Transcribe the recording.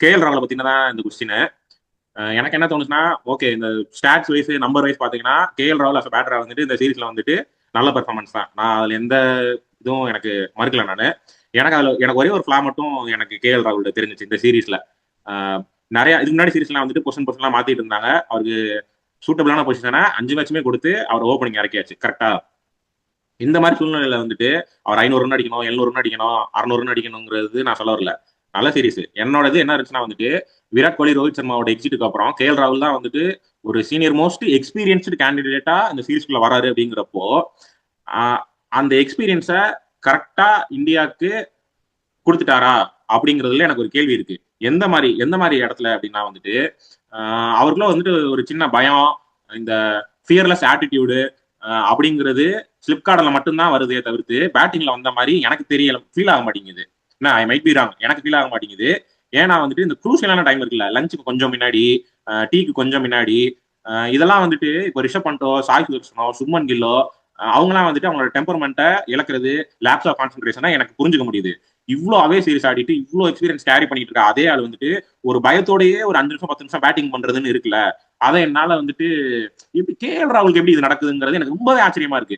KL ராகுல பத்தின தான் இந்த கொஸ்டின். எனக்கு என்ன தோணுச்சுன்னா, ஓகே இந்த ஸ்டாட்ஸ் வைஸ் நம்பர் வைஸ் பாத்தீங்கன்னா கேஎல் ராகுல் அஸ் பேட்டரா வந்துட்டு இந்த சீரீஸ்ல வந்துட்டு நல்ல பெர்ஃபார்மன்ஸ் தான். நான் அதுல எந்த இதுவும் எனக்கு மறுக்கல நானு. எனக்கு ஒரே ஒரு ஃபிளா மட்டும் எனக்கு கேஎல் ராகுல் தெரிஞ்சிச்சு இந்த சீரீஸ்ல. நிறைய இதுக்கு முன்னாடி சீரீஸ்லாம் வந்துட்டு பொசிஷன்லாம் மாத்திட்டு இருந்தாங்க. அவருக்கு சூட்டபிளான பொசிஷனை 5 மேட்சுமே கொடுத்து அவர் ஓப்பனிங் இறக்கியாச்சு கரெக்டா. இந்த மாதிரி சூழ்நிலையில வந்துட்டு அவர் 500 ரன் அடிக்கணும், 700 ரன் அடிக்கணும், 600 ரன் அடிக்கணுங்கிறது நான் சொல்ல வரல. நல்ல சீரீஸ். என்னோடது என்ன இருந்துச்சுன்னா வந்துட்டு விராட் கோலி, ரோஹித் சர்மாவோட எக்ஸிட்டுக்கு அப்புறம் கேஎல் ராகுல் தான் வந்துட்டு ஒரு சீனியர் மோஸ்ட் எக்ஸ்பீரியன்ஸ்டு கேண்டிடேட்டா இந்த சீரீஸ்குள்ள வராரு அப்படிங்கிறப்போ அந்த எக்ஸ்பீரியன்ஸை கரெக்டா இந்தியாவுக்கு கொடுத்துட்டாரா அப்படிங்கிறதுல எனக்கு ஒரு கேள்வி இருக்கு. எந்த மாதிரி இடத்துல அப்படின்னா வந்துட்டு அவருக்குள்ள வந்துட்டு ஒரு சின்ன பயம், இந்த ஃபியர்லெஸ் ஆட்டிடியூடு அப்படிங்கிறது பிளிப்கார்ட்ல மட்டும்தான் வருதே தவிர்த்து பேட்டிங்ல வந்த மாதிரி எனக்கு தெரியல, ஃபீல் ஆக மாட்டேங்குது. என்ன ஐ மைட் பி ராங், எனக்கு ஃபீல் ஆக மாட்டேங்குது. ஏன்னா வந்துட்டு இந்த குரூசியலான டைம் இருக்குல்ல, லஞ்சுக்கு கொஞ்சம் முன்னாடி, டீக்கு கொஞ்சம் முன்னாடி, இதெல்லாம் வந்துட்டு இப்போ ரிஷப் பண்டோ, சாய் சுதர்ஷனோ, சுப்மன் கில்லோ அவங்கலாம் வந்துட்டு அவங்களோட டெம்பர்மெண்ட்டை இழக்கிறது, லேப்ஸ் ஆஃப் கான்சென்ட்ரேஷனை எனக்கு புரிஞ்சுக்க முடியுது. இவ்வளோ அவே சீரிஸ் ஆடிட்டு இவ்வளோ எக்ஸ்பீரியன்ஸ் கேரி பண்ணிட்டு இருக்க அதே ஆள் வந்துட்டு ஒரு பயத்தோடயே ஒரு 5 நிமிஷம் 10 நிமிஷம் பேட்டிங் பண்றதுன்னு இருக்குல்ல, அதை என்னால வந்துட்டு இப்படி கேஎல் ராகுலுக்கு எப்படி இது நடக்குதுங்கிறது எனக்கு ரொம்பவே ஆச்சரியமா இருக்கு.